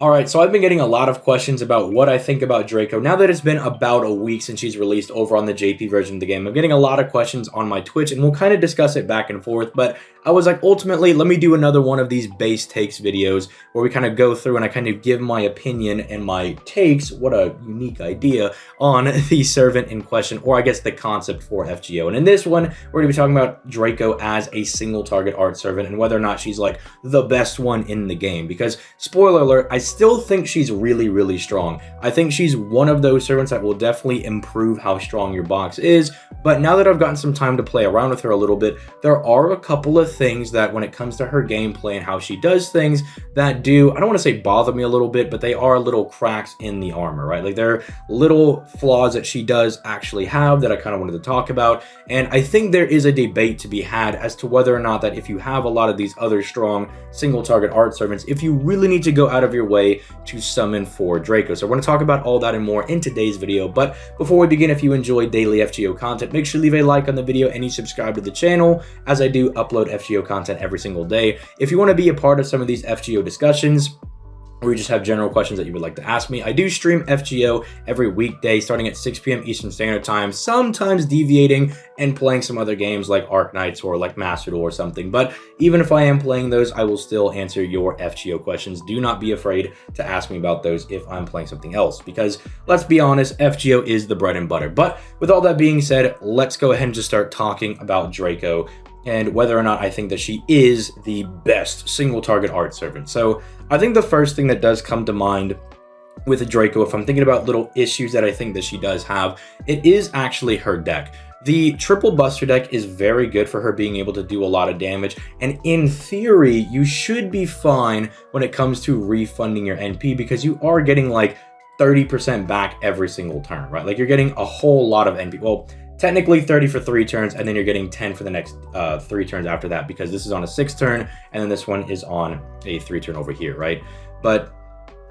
Alright, so I've been getting a lot of questions about what I think about Draco. Now that it's been about a week since she's released over on the JP version of the game, I'm getting a lot of questions on my Twitch, and we'll kind of discuss it back and forth, but I was like, ultimately, let me do another one of these base takes videos where we kind of go through and I kind of give my opinion and my takes, what a unique idea, on the servant in question, or I guess the concept for FGO. And in this one, we're going to be talking about Draco as a single target art servant and whether or not she's like the best one in the game, because spoiler alert, I still think she's really strong. I think she's one of those servants that will definitely improve how strong your box is, but now that I've gotten some time to play around with her a little bit, there are a couple of things that when it comes to her gameplay and how she does things that do, I don't want to say bother me a little bit, but they are little cracks in the armor, right? Like they're little flaws that she does actually have that I kind of wanted to talk about, and I think there is a debate to be had as to whether or not that if you have a lot of these other strong single target art servants, if you really need to go out of your way to summon for Draco. So we're going to talk about all that and more in today's video, but before we begin, if you enjoy daily FGO content, make sure to leave a like on the video and you subscribe to the channel, as I do upload FGO content every single day. If you want to be a part of some of these FGO discussions, or you just have general questions that you would like to ask me, I do stream FGO every weekday starting at 6 p.m. Eastern Standard Time, sometimes deviating and playing some other games like Arknights or like Master Duel or something. But even if I am playing those, I will still answer your FGO questions. Do not be afraid to ask me about those if I'm playing something else, because let's be honest, FGO is the bread and butter. But with all that being said, let's go ahead and just start talking about Draco and whether or not I think that she is the best single target art servant. So I think the first thing that does come to mind with Draco, if I'm thinking about little issues that I think that she does have, it is actually her deck. The triple buster deck is very good for her being able to do a lot of damage, and in theory, you should be fine when it comes to refunding your NP, because you are getting like 30% back every single turn, right? Like you're getting a whole lot of NP. Well, technically 30 for 3 turns, and then you're getting 10 for the next 3 turns after that, because this is on a 6 turn, and then this one is on a 3 turn over here, right? But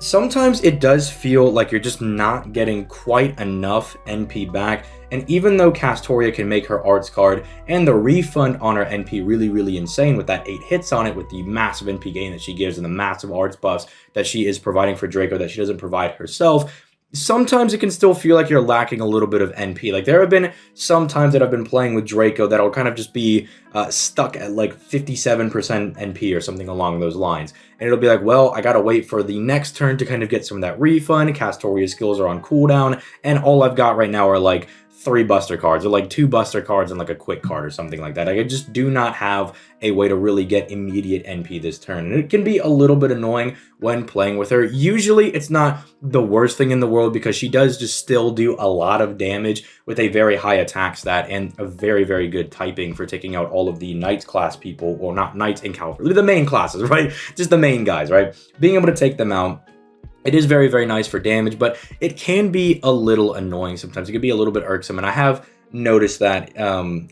sometimes it does feel like you're just not getting quite enough NP back, and even though Castoria can make her arts card and the refund on her NP really insane with that 8 hits on it, with the massive NP gain that she gives and the massive arts buffs that she is providing for Draco that she doesn't provide herself, sometimes it can still feel like you're lacking a little bit of NP. Like there have been some times that I've been playing with Draco that'll kind of just be stuck at like 57% NP or something along those lines. And it'll be like, well, I gotta wait for the next turn to kind of get some of that refund. Castoria's skills are on cooldown, and all I've got right now are like 3 buster cards, or like 2 buster cards and like a quick card or something like that. Like I just do not have a way to really get immediate NP this turn, and it can be a little bit annoying when playing with her. Usually it's not the worst thing in the world, because she does just still do a lot of damage with a very high attack stat and a very good typing for taking out all of the Knights class people, or not Knights and Cavalry, the main classes, right? Just the main guys, right? Being able to take them out, it is very nice for damage, but it can be a little annoying sometimes. It can be a little bit irksome, and I have noticed that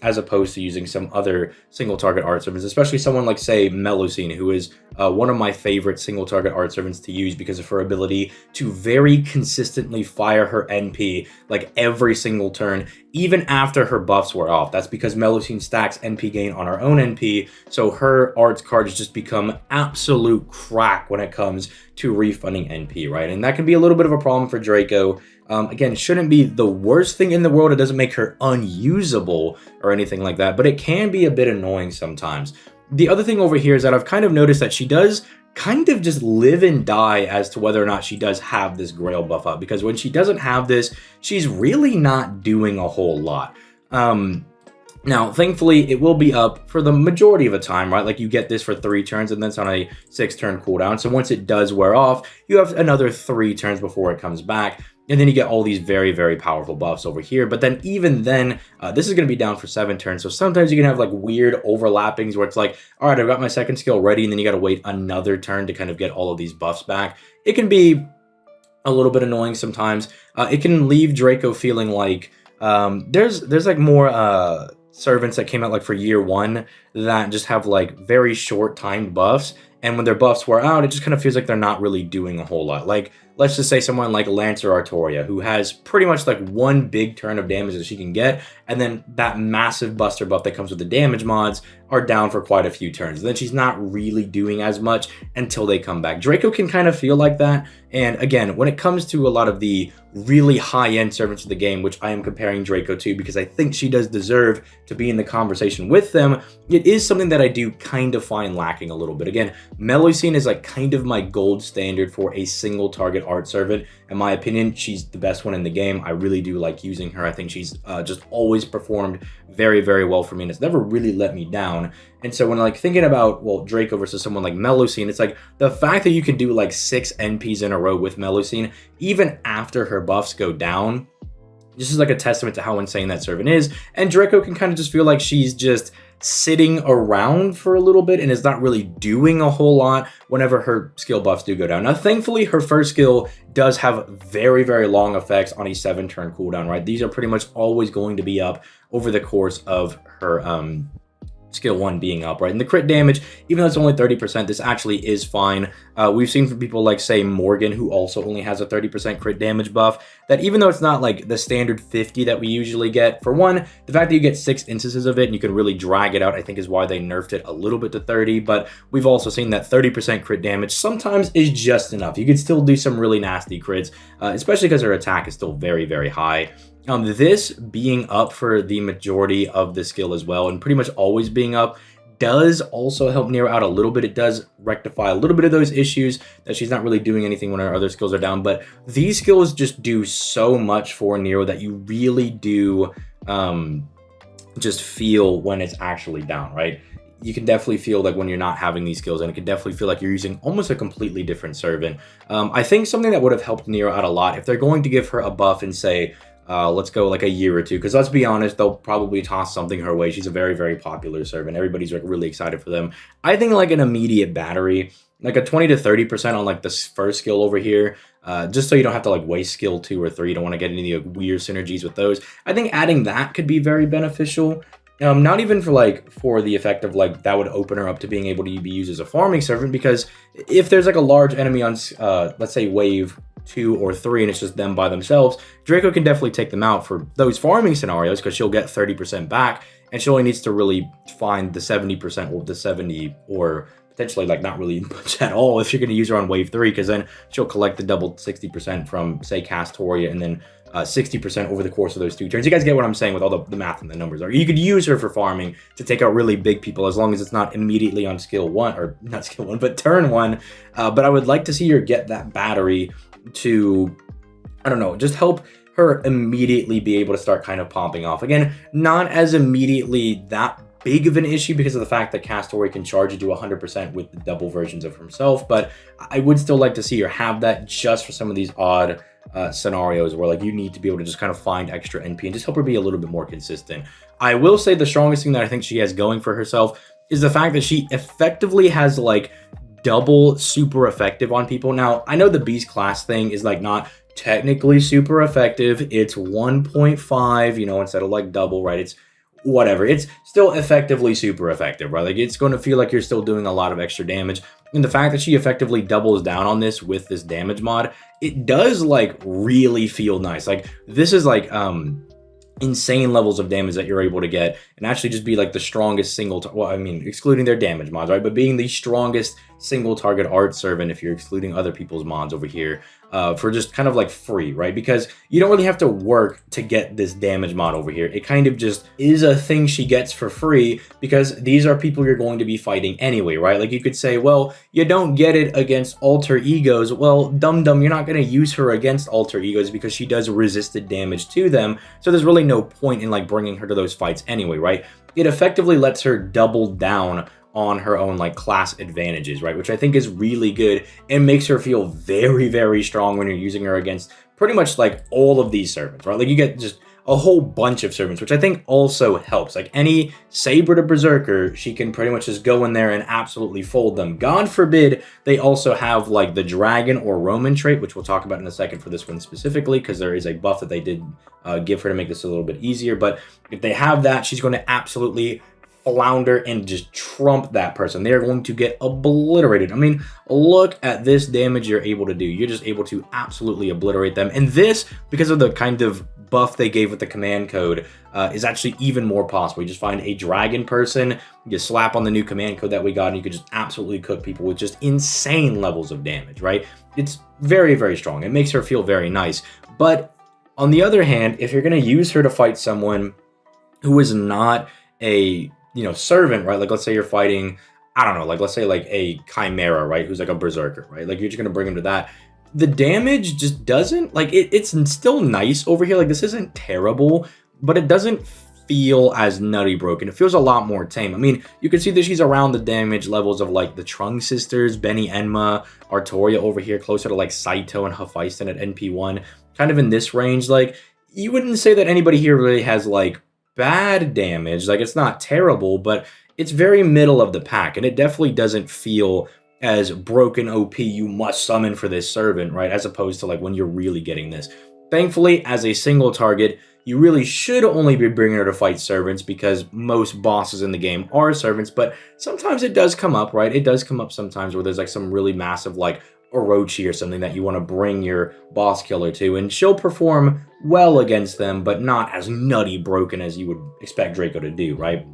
as opposed to using some other single target art servants, especially someone like, say, Melusine, who is one of my favorite single target art servants to use because of her ability to very consistently fire her NP like every single turn, even after her buffs were off. That's because Melusine stacks NP gain on her own NP, so her arts cards just become absolute crack when it comes to refunding NP, right? And that can be a little bit of a problem for Draco. Again, shouldn't be the worst thing in the world. It doesn't make her unusable or anything like that, but it can be a bit annoying sometimes. The other thing over here is that I've kind of noticed that she does kind of just live and die as to whether or not she does have this Grail buff up, because when she doesn't have this, she's really not doing a whole lot. Now, thankfully, it will be up for the majority of the time, right? Like you get this for 3 turns, and that's on a 6-turn cooldown. So once it does wear off, you have another 3 turns before it comes back. And then you get all these very powerful buffs over here. But then even then, this is going to be down for 7 turns. So sometimes you can have like weird overlappings where it's like, all right, I've got my second skill ready, and then you got to wait another turn to kind of get all of these buffs back. It can be a little bit annoying sometimes. It can leave Draco feeling like there's like more servants that came out like for year 1 that just have like very short timed buffs, and when their buffs wear out, it just kind of feels like they're not really doing a whole lot. Like let's just say someone like Lancer Artoria, who has pretty much like one big turn of damage that she can get, and then that massive buster buff that comes with the damage mods are down for quite a few turns. And then she's not really doing as much until they come back. Draco can kind of feel like that. And again, when it comes to a lot of the really high-end servants of the game, which I am comparing Draco to because I think she does deserve to be in the conversation with them, it is something that I do kind of find lacking a little bit. Again, Melusine is like kind of my gold standard for a single target art servant. In my opinion, she's the best one in the game. I really do like using her. I think she's just always performed very, very well for me, and it's never really let me down. And so when like thinking about, well, Draco versus someone like Melusine, it's like the fact that you can do like 6 NPs in a row with Melusine, even after her buffs go down, this is like a testament to how insane that servant is. And Draco can kind of just feel like she's just sitting around for a little bit and is not really doing a whole lot whenever her skill buffs do go down. Now, thankfully, her first skill does have very, very long effects on a 7-turn cooldown, right? These are pretty much always going to be up over the course of her skill 1 being up, right? And the crit damage, even though it's only 30%, this actually is fine. We've seen from people like, say, Morgan, who also only has a 30% crit damage buff, that even though it's not like the standard 50 that we usually get, for one, the fact that you get 6 instances of it and you can really drag it out, I think is why they nerfed it a little bit to 30, but we've also seen that 30% crit damage sometimes is just enough. You can still do some really nasty crits, especially because her attack is still very, very high. This being up for the majority of the skill as well, and pretty much always being up, does also help Nero out a little bit. It does rectify a little bit of those issues that she's not really doing anything when her other skills are down, but these skills just do so much for Nero that you really do just feel when it's actually down, right? You can definitely feel like when you're not having these skills, and it can definitely feel like you're using almost a completely different servant. I think something that would have helped Nero out a lot, if they're going to give her a buff and say, let's go like a year or two, because let's be honest, they'll probably toss something her way. She's a very, very popular servant. Everybody's like really excited for them. I think like an immediate battery, like a 20 to 30% on like this first skill over here, just so you don't have to like waste skill 2 or 3. You don't want to get any like, weird synergies with those. I think adding that could be very beneficial. Not even for the effect of like that would open her up to being able to be used as a farming servant, because if there's like a large enemy on let's say wave 2 or 3 and it's just them by themselves, Draco can definitely take them out for those farming scenarios, because she'll get 30% back and she only needs to really find the 70% or the 70, or potentially like not really much at all if you're going to use her on wave 3, because then she'll collect the double 60% from, say, Castoria, and then 60% over the course of those 2 turns. You guys get what I'm saying with all the math and the numbers. You could use her for farming to take out really big people, as long as it's not immediately on skill 1, or not skill 1, but turn 1. But I would like to see her get that battery to, I don't know, just help her immediately be able to start kind of popping off. Again, not as immediately that big of an issue because of the fact that Castoria can charge you to 100% with the double versions of himself, but I would still like to see her have that just for some of these odd scenarios where like you need to be able to just kind of find extra NP and just help her be a little bit more consistent. I will say the strongest thing that I think she has going for herself is the fact that she effectively has like double super effective on people. Now, I know the beast class thing is like not technically super effective. It's 1.5, you know, instead of like double, right? It's whatever. It's still effectively super effective, right? Like it's going to feel like you're still doing a lot of extra damage. And the fact that she effectively doubles down on this with this damage mod, it does like really feel nice. Like this is like insane levels of damage that you're able to get, and actually just be like the strongest single, well, I mean, excluding their damage mods, right? But being the strongest single target art servant if you're excluding other people's mods over here, for just kind of like free, right? Because you don't really have to work to get this damage mod over here. It kind of just is a thing she gets for free because these are people you're going to be fighting anyway, right? Like you could say, well, you don't get it against alter egos. Well, dum you're not going to use her against alter egos because she does resisted damage to them. So there's really no point in like bringing her to those fights anyway, right? It effectively lets her double down on her own like class advantages, right? Which I think is really good and makes her feel very, very strong when you're using her against pretty much like all of these servants, right? Like you get just a whole bunch of servants, which I think also helps. Like any Saber to Berserker, she can pretty much just go in there and absolutely fold them. God forbid they also have like the Dragon or Roman trait, which we'll talk about in a second for this one specifically, because there is a buff that they did give her to make this a little bit easier. But if they have that, she's going to absolutely flounder and just trump that person. They're going to get obliterated. I mean, look at this damage you're able to do. You're just able to absolutely obliterate them. And this, because of the kind of buff they gave with the command code, is actually even more possible. You just find a dragon person, you slap on the new command code that we got, and you could just absolutely cook people with just insane levels of damage, right? It's very, very strong. It makes her feel very nice. But on the other hand, if you're going to use her to fight someone who is not a, servant, right? Like, let's say you're fighting, I don't know, like, let's say like a chimera, right? Who's like a berserker, right? Like, you're just going to bring him to that. The damage just doesn't, like, it's still nice over here. Like, this isn't terrible, but it doesn't feel as nutty broken. It feels a lot more tame. I mean, you can see that she's around the damage levels of like the Trung sisters, Benny Enma, Artoria over here, closer to like Saito and Hephaestus at NP1, kind of in this range. Like, you wouldn't say that anybody here really has like bad damage. Like, it's not terrible, but it's very middle of the pack, and it definitely doesn't feel as broken OP you must summon for this servant, right? As opposed to like when you're really getting this. Thankfully, as a single target, you really should only be bringing her to fight servants because most bosses in the game are servants, but sometimes it does come up, right? It does come up sometimes where there's like some really massive like Orochi or something that you want to bring your boss killer to, and she'll perform well against them, but not as nutty broken as you would expect Draco to do, right?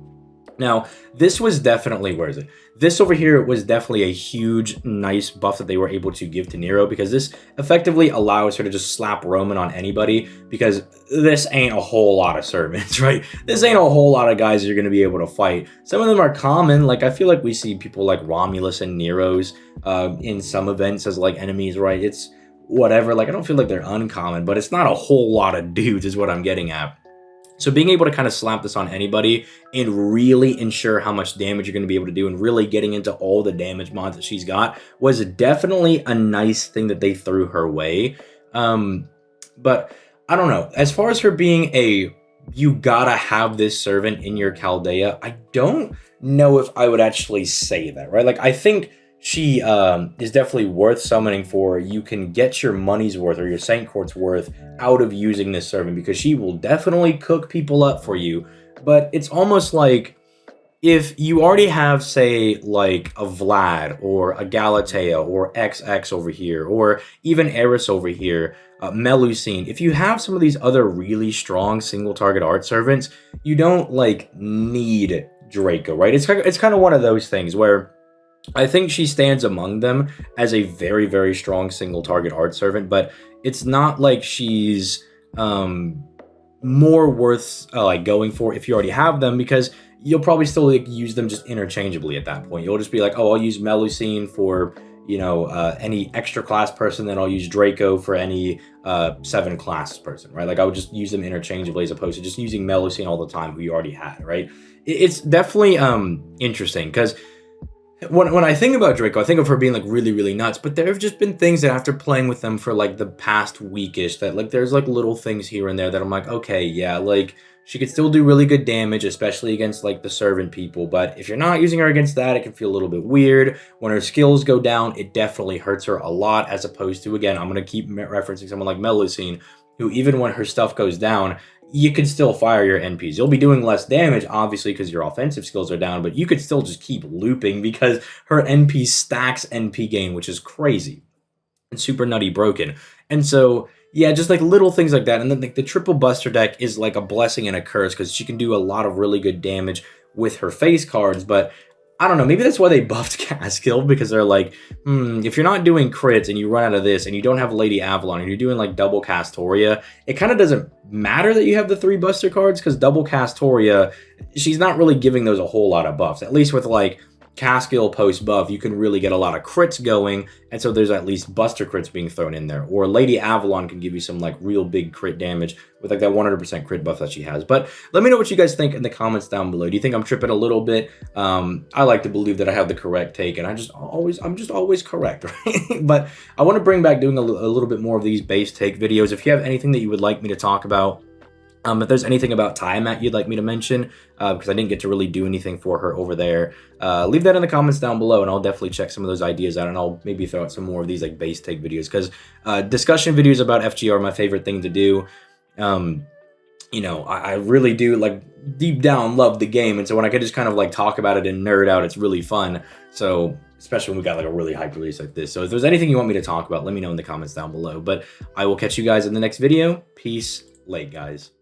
Now, this was definitely, where is it? This over here was definitely a huge, nice buff that they were able to give to Nero, because this effectively allows her to just slap Roman on anybody, because this ain't a whole lot of servants, right? This ain't a whole lot of guys you're going to be able to fight. Some of them are common. Like, I feel like we see people like Romulus and Nero's in some events as like enemies, right? It's whatever. Like, I don't feel like they're uncommon, but it's not a whole lot of dudes is what I'm getting at. So being able to kind of slap this on anybody and really ensure how much damage you're going to be able to do, and really getting into all the damage mods that she's got, was definitely a nice thing that they threw her way. But I don't know. As far as her being you gotta have this servant in your Chaldea, I don't know if I would actually say that, right? Like, I think she is definitely worth summoning for. You can get your money's worth or your Saint Court's worth out of using this servant, because she will definitely cook people up for you. But it's almost like if you already have, say, like a Vlad or a Galatea or XX over here, or even Eris over here, Melusine, if you have some of these other really strong single target art servants, you don't like need Draco, right? It's kind of one of those things where I think she stands among them as a very, very strong single target art servant, but it's not like she's more worth like going for if you already have them, because you'll probably still like use them just interchangeably at that point. You'll just be like, oh, I'll use Melusine for, any extra class person, then I'll use Draco for any 7 class person, right? Like, I would just use them interchangeably as opposed to just using Melusine all the time who you already had, right? It's definitely interesting, because when I think about Draco, I think of her being like really, really nuts, but there have just been things that after playing with them for like the past weekish, that like there's like little things here and there that I'm like, okay, yeah, like she could still do really good damage, especially against like the servant people, but if you're not using her against that, it can feel a little bit weird. When her skills go down, it definitely hurts her a lot, as opposed to, again, I'm going to keep referencing someone like Melusine, who even when her stuff goes down, you can still fire your NPs. You'll be doing less damage, obviously, because your offensive skills are down, but you could still just keep looping because her NP stacks NP gain, which is crazy and super nutty broken. And so, yeah, just like little things like that. And then like the triple buster deck is like a blessing and a curse, because she can do a lot of really good damage with her face cards, but I don't know, maybe that's why they buffed Caskill, because they're like, if you're not doing crits and you run out of this and you don't have Lady Avalon and you're doing like double Castoria, it kind of doesn't matter that you have the 3 buster cards, because double Castoria, she's not really giving those a whole lot of buffs. At least with like Caskill post buff, you can really get a lot of crits going, and so there's at least buster crits being thrown in there. Or Lady Avalon can give you some like real big crit damage with like that 100% crit buff that she has. But let me know what you guys think in the comments down below. Do you think I'm tripping a little bit? I like to believe that I have the correct take, and I'm just always correct, right? But I want to bring back doing a little bit more of these base take videos. If you have anything that you would like me to talk about, if there's anything about Tiamat you'd like me to mention, because I didn't get to really do anything for her over there, leave that in the comments down below, and I'll definitely check some of those ideas out, and I'll maybe throw out some more of these like base take videos, because discussion videos about FG are my favorite thing to do. you know, I really do, like, deep down love the game. And so when I could just kind of like talk about it and nerd out, it's really fun. So especially when we got like a really hype release like this. So if there's anything you want me to talk about, let me know in the comments down below. But I will catch you guys in the next video. Peace, late guys.